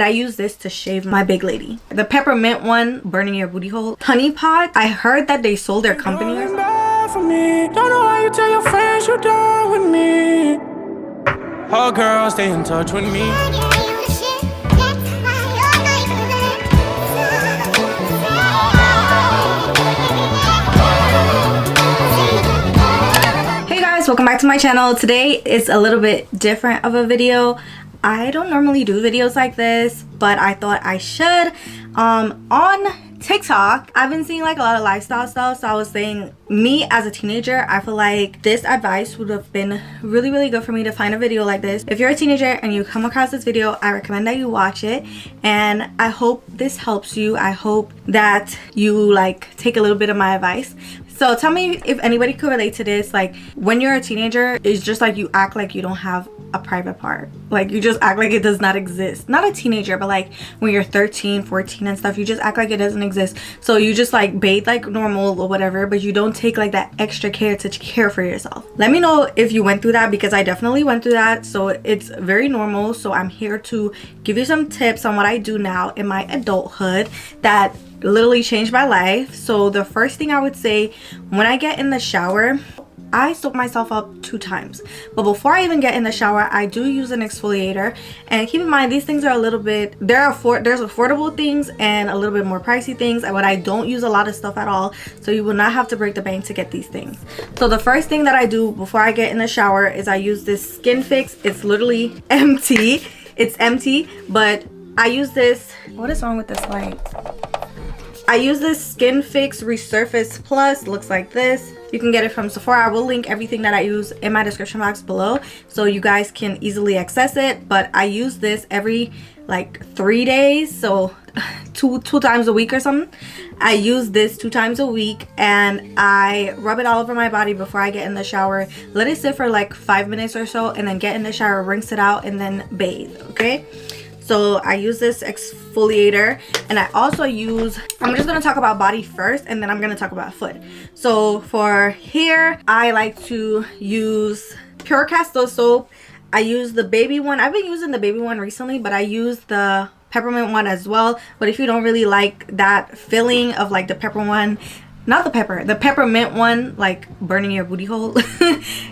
I use this to shave my big lady. The peppermint one, burning your booty hole. Honey pot, I heard that they sold their company or something. Don't know why you tell your friends you're done with me. Oh girl, stay in touch with me. Hey guys, welcome back to my channel. Today is a little bit different of a video. I don't normally do videos like this, but I thought I should. On TikTok, I've been seeing like a lot of lifestyle stuff, so I was saying, me as a teenager, I feel like this advice would have been really good for me to find a video like this. If you're a teenager and you come across this video, I recommend that you watch it, and I hope this helps you. I hope that you like take a little bit of my advice. So tell me if anybody could relate to this. Like, when you're a teenager, it's just like you act like you don't have a private part. Like, you just act like it does not exist. Not a teenager, but like when you're 13, 14 and stuff, you just act like it doesn't exist. So you just like bathe like normal or whatever, but you don't take like that extra care to care for yourself. Let me know if you went through that, because I definitely went through that. So it's very normal. So I'm here to give you some tips on what I do now in my adulthood that literally changed my life. So the first thing I would say, when I get in the shower, I soap myself up 2 times. But before I even get in the shower, I do use an exfoliator. And keep in mind, these things are a little bit, there's affordable things and a little bit more pricey things, but I don't use a lot of stuff at all, so you will not have to break the bank to get these things. So the first thing that I do before I get in the shower is I use this Skin Fix. It's literally empty. It's empty, but I use this. What is wrong with this light? I use this Skin Fix Resurface Plus. Looks like this. You can get it from Sephora. I will link everything that I use in my description box below, so you guys can easily access it. But I use this every like 3 days, so two times a week or something. I use this 2 times a week, and I rub it all over my body before I get in the shower. Let it sit for like 5 minutes or so, and then get in the shower, rinse it out, and then bathe. Okay. So I use this exfoliator, and I also use, I'm just going to talk about body first, and then I'm going to talk about foot. So for hair, I like to use Pure Castor soap. I use the baby one. I've been using the baby one recently, but I use the peppermint one as well. But if you don't really like that feeling of like the pepper one, not the pepper, the peppermint one, like burning your booty hole,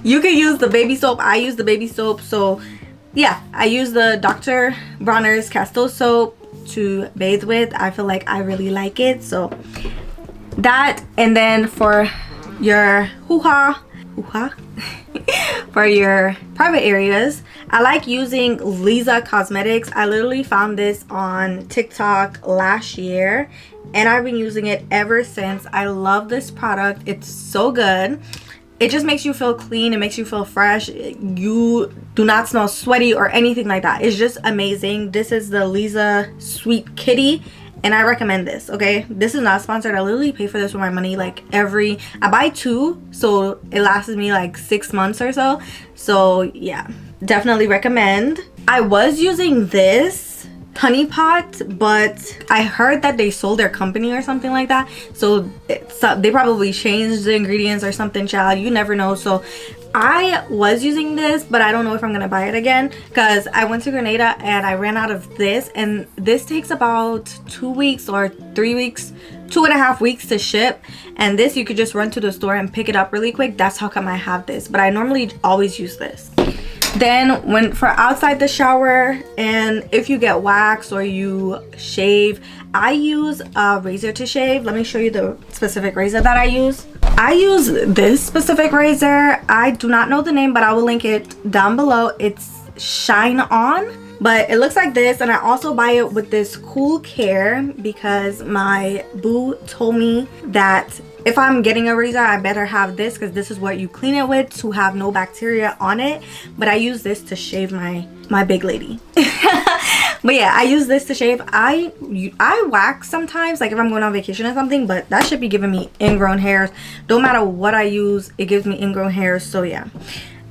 you can use the baby soap. I use the baby soap. So yeah, I use the Dr. Bronner's Castor soap to bathe with. I feel like I really like it. So that, and then for your hoo-ha for your private areas, I like using LizaCosmetics. I literally found this on TikTok last year, and I've been using it ever since. I love this product. It's so good. It just makes you feel clean. It makes you feel fresh. You do not smell sweaty or anything like that. It's just amazing. This is the Liza Sweet Kitty, and I recommend this. Okay, this is not sponsored. I literally pay for this with my money. Like I buy 2, so it lasts me like 6 months or so. So yeah, definitely recommend. I was using this honey pot, but I heard that they sold their company or something like that, so they probably changed the ingredients or something, child. You never know. So I was using this, but I don't know if I'm gonna buy it again, because I went to Grenada and I ran out of this, and this takes about 2 weeks or 3 weeks, 2.5 weeks to ship. And this, you could just run to the store and pick it up really quick. That's how come I have this, but I normally always use this. Then when for outside the shower, and if you get wax or you shave, I use a razor to shave. Let me show you the specific razor that I use. I use this specific razor. I do not know the name, but I will link it down below. It's Shine On, but it looks like this. And I also buy it with this Cool Care, because my boo told me that if I'm getting a razor, I better have this, because this is what you clean it with to have no bacteria on it. But I use this to shave my big lady. But yeah, I use this to shave. I wax sometimes, like if I'm going on vacation or something, but that should be giving me ingrown hairs. No matter what I use, it gives me ingrown hairs. So yeah,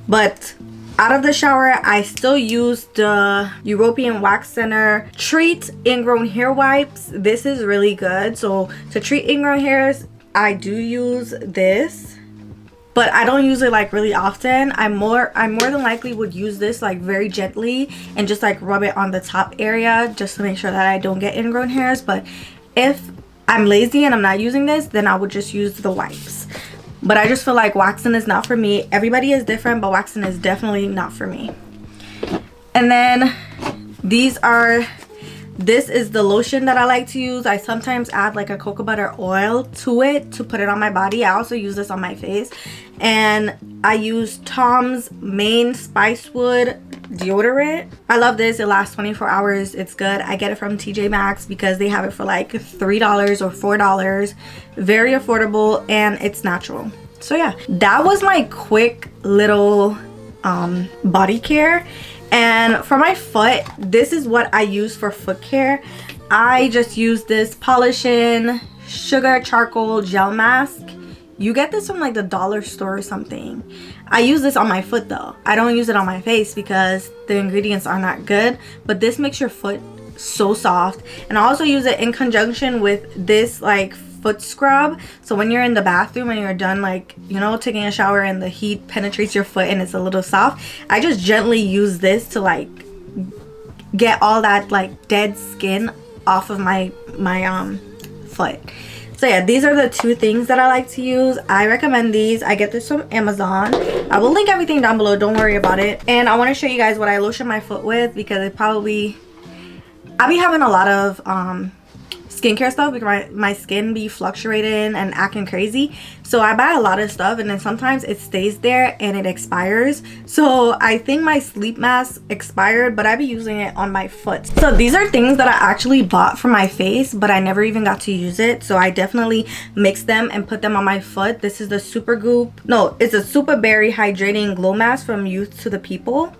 but out of the shower, I still use the European Wax Center Treat Ingrown Hair Wipes. This is really good. So to treat ingrown hairs, I do use this, but I don't use it like really often. I more than likely would use this like very gently and just like rub it on the top area just to make sure that I don't get ingrown hairs. But if I'm lazy and I'm not using this, then I would just use the wipes. But I just feel like waxing is not for me. Everybody is different, but waxing is definitely not for me. And then this is the lotion that I like to use. I sometimes add like a cocoa butter oil to it to put it on my body. I also use this on my face. And I use Tom's Maine Spicewood deodorant. I love this. It lasts 24 hours. It's good. I get it from TJ Maxx because they have it for like $3 or $4. Very affordable, and it's natural. So yeah, that was my quick little body care. And for my foot, this is what I use for foot care. I just use this Polish-In Sugar Charcoal Gel Mask. You get this from like the dollar store or something. I use this on my foot though. I don't use it on my face because the ingredients are not good. But this makes your foot so soft. And I also use it in conjunction with this like foot scrub. So when you're in the bathroom and you're done, like, you know, taking a shower and the heat penetrates your foot and it's a little soft, I just gently use this to like get all that like dead skin off of my foot. So yeah, these are the two things that I like to use. I recommend these. I get this from Amazon. I will link everything down below, don't worry about it. And I want to show you guys what I lotion my foot with, because I'll be having a lot of skincare stuff because my skin be fluctuating and acting crazy. So I buy a lot of stuff and then sometimes it stays there and it expires. So I think my sleep mask expired, but I be using it on my foot. So these are things that I actually bought for my face, but I never even got to use it. So I definitely mix them and put them on my foot. This is the it's a Super Berry Hydrating Glow Mask from Youth to the People.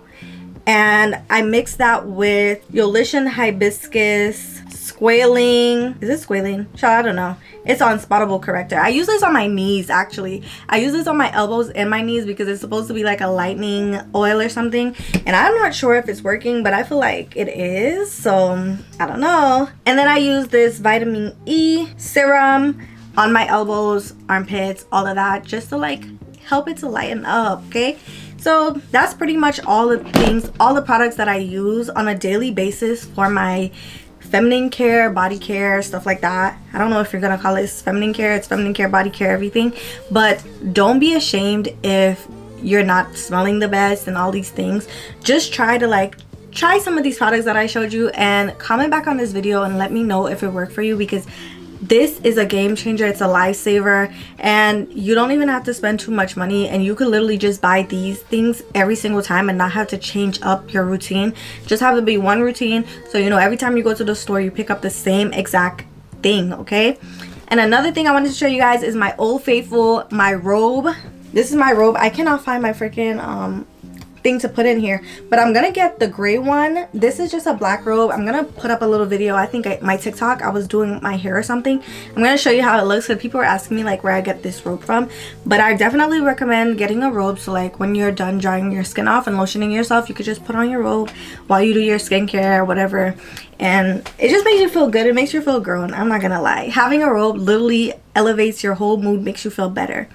And I mix that with Yolician Hibiscus Squalene. Is it squalene? Child, I don't know. It's on Spottable Corrector. I use this on my knees actually. I use this on my elbows and my knees because it's supposed to be like a lightening oil or something. And I'm not sure if it's working, but I feel like it is. So I don't know. And then I use this vitamin E serum on my elbows, armpits, all of that, just to like help it to lighten up, okay? So that's pretty much all the products that I use on a daily basis for my feminine care, body care, stuff like that. I don't know if you're gonna call this feminine care. It's feminine care, body care, everything. But don't be ashamed if you're not smelling the best and all these things. Just try some of these products that I showed you and comment back on this video and let me know if it worked for you, because this is a game changer. It's a lifesaver, and you don't even have to spend too much money, and you could literally just buy these things every single time and not have to change up your routine. Just have it be one routine, so you know every time you go to the store you pick up the same exact thing, okay? And another thing I wanted to show you guys is my Old Faithful, my robe. This is my robe. I cannot find my freaking thing to put in here, but I'm gonna get the gray one. This is just a black robe. I'm gonna put up a little video. I think my TikTok, I was doing my hair or something. I'm gonna show you how it looks, because people are asking me like where I get this robe from. But I definitely recommend getting a robe, so like when you're done drying your skin off and lotioning yourself, you could just put on your robe while you do your skincare or whatever, and it just makes you feel good. It makes you feel grown. I'm not gonna lie, having a robe literally elevates your whole mood, makes you feel better.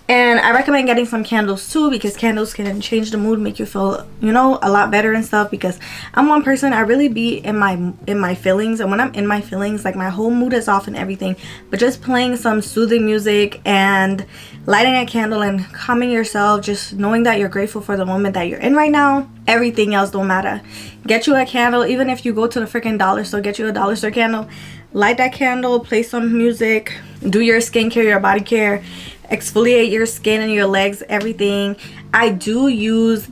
And I recommend getting some candles too, because candles can change the mood, make you feel, you know, a lot better and stuff. Because I'm one person, I really be in my feelings, and when I'm in my feelings, like my whole mood is off and everything. But just playing some soothing music and lighting a candle and calming yourself, just knowing that you're grateful for the moment that you're in right now, everything else don't matter. Get you a candle. Even if you go to the freaking dollar store, get you a dollar store candle, light that candle, play some music, do your skincare, your body care, exfoliate your skin and your legs, everything. I do use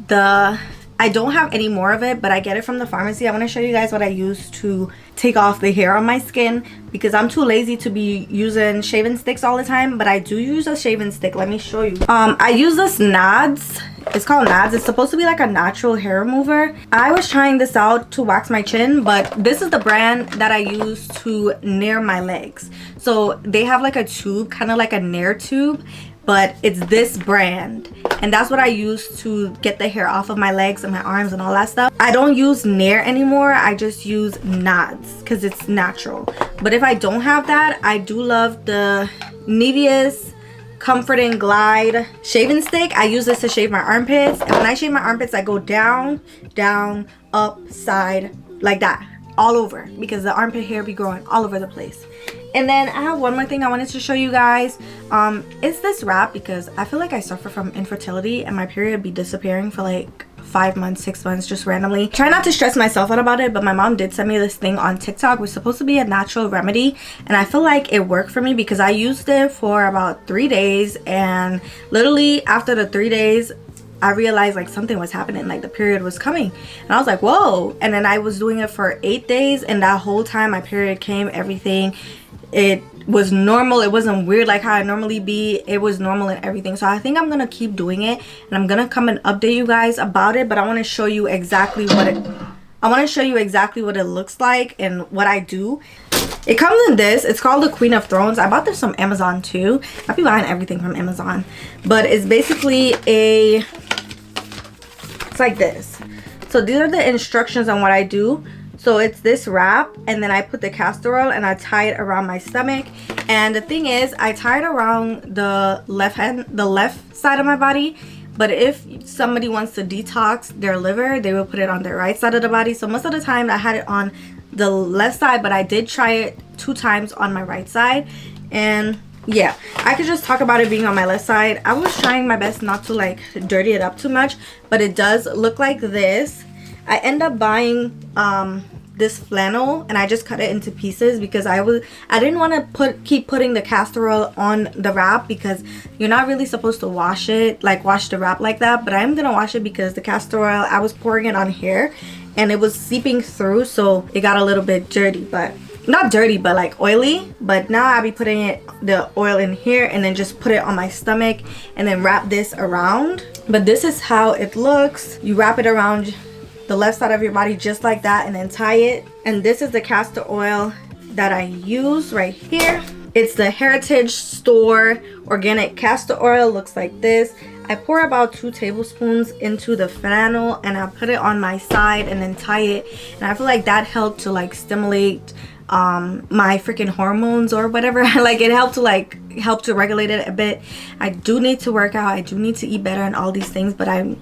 I don't have any more of it, but I get it from the pharmacy. I want to show you guys what I use to take off the hair on my skin, because I'm too lazy to be using shaving sticks all the time. But I do use a shaving stick. Let me show you. I use this Nads. It's called Nads. It's supposed to be like a natural hair remover. I was trying this out to wax my chin, but this is the brand that I use to nair my legs. So they have like a tube, kind of like a nair tube, but it's this brand, and that's what I use to get the hair off of my legs and my arms and all that stuff. I don't use Nair anymore. I just use Nads because it's natural. But if I don't have that, I do love the Nivea's Comfort and Glide shaving stick. I use this to shave my armpits, and when I shave my armpits I go down, down, up, side, like that, all over, because the armpit hair be growing all over the place. And then I have one more thing I wanted to show you guys. It's this wrap, because I feel like I suffer from infertility and my period be disappearing for like 5 months, 6 months, just randomly. Try not to stress myself out about it, but my mom did send me this thing on TikTok. It was supposed to be a natural remedy, and I feel like it worked for me because I used it for about 3 days, and literally after the 3 days I realized like something was happening, like the period was coming, and I was like, whoa. And then I was doing it for 8 days, and that whole time my period came, everything, it was normal. It wasn't weird like how I normally be. It was normal and everything. So I think I'm gonna keep doing it, and I'm gonna come and update you guys about it. But I want to show you exactly what it looks like and what I do. It comes in this. It's called the Queen of Thrones. I bought this from Amazon too. I be buying everything from Amazon, but it's basically it's like this. So these are the instructions on what I do. So it's this wrap, and then I put the castor oil and I tie it around my stomach. And the thing is, I tie it around the left side of my body. But if somebody wants to detox their liver, they will put it on their right side of the body. So most of the time I had it on the left side, but I did try it 2 times on my right side. And yeah, I could just talk about it being on my left side. I was trying my best not to like dirty it up too much, but it does look like this. I end up buying this flannel, and I just cut it into pieces because I didn't want to keep putting the castor oil on the wrap, because you're not really supposed to wash the wrap like that. But I am gonna wash it because the castor oil, I was pouring it on here and it was seeping through, so it got a little bit dirty, but not dirty, but like oily. But now I'll be putting the oil in here, and then just put it on my stomach and then wrap this around. But this is how it looks. You wrap it around the left side of your body just like that, and then tie it. And this is the castor oil that I use right here. It's the Heritage Store organic castor oil. Looks like this. I pour about 2 tablespoons into the flannel, and I put it on my side and then tie it. And I feel like that helped to like stimulate my freaking hormones or whatever. Like it helped to regulate it a bit. I do need to work out, I do need to eat better and all these things, but I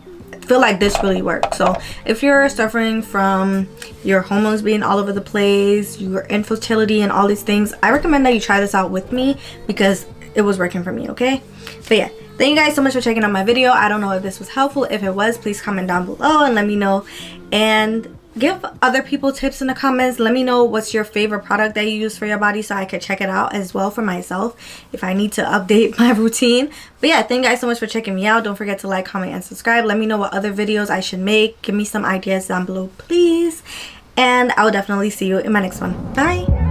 feel like this really works. So if you're suffering from your hormones being all over the place, your infertility and all these things, I recommend that you try this out with me because it was working for me. Okay, but yeah, thank you guys so much for checking out my video. I don't know if this was helpful. If it was, please comment down below and let me know, and give other people tips in the comments. Let me know what's your favorite product that you use for your body, so I could check it out as well for myself if I need to update my routine. But yeah, thank you guys so much for checking me out. Don't forget to like, comment, and subscribe. Let me know what other videos I should make. Give me some ideas down below, please. And I will definitely see you in my next one. Bye.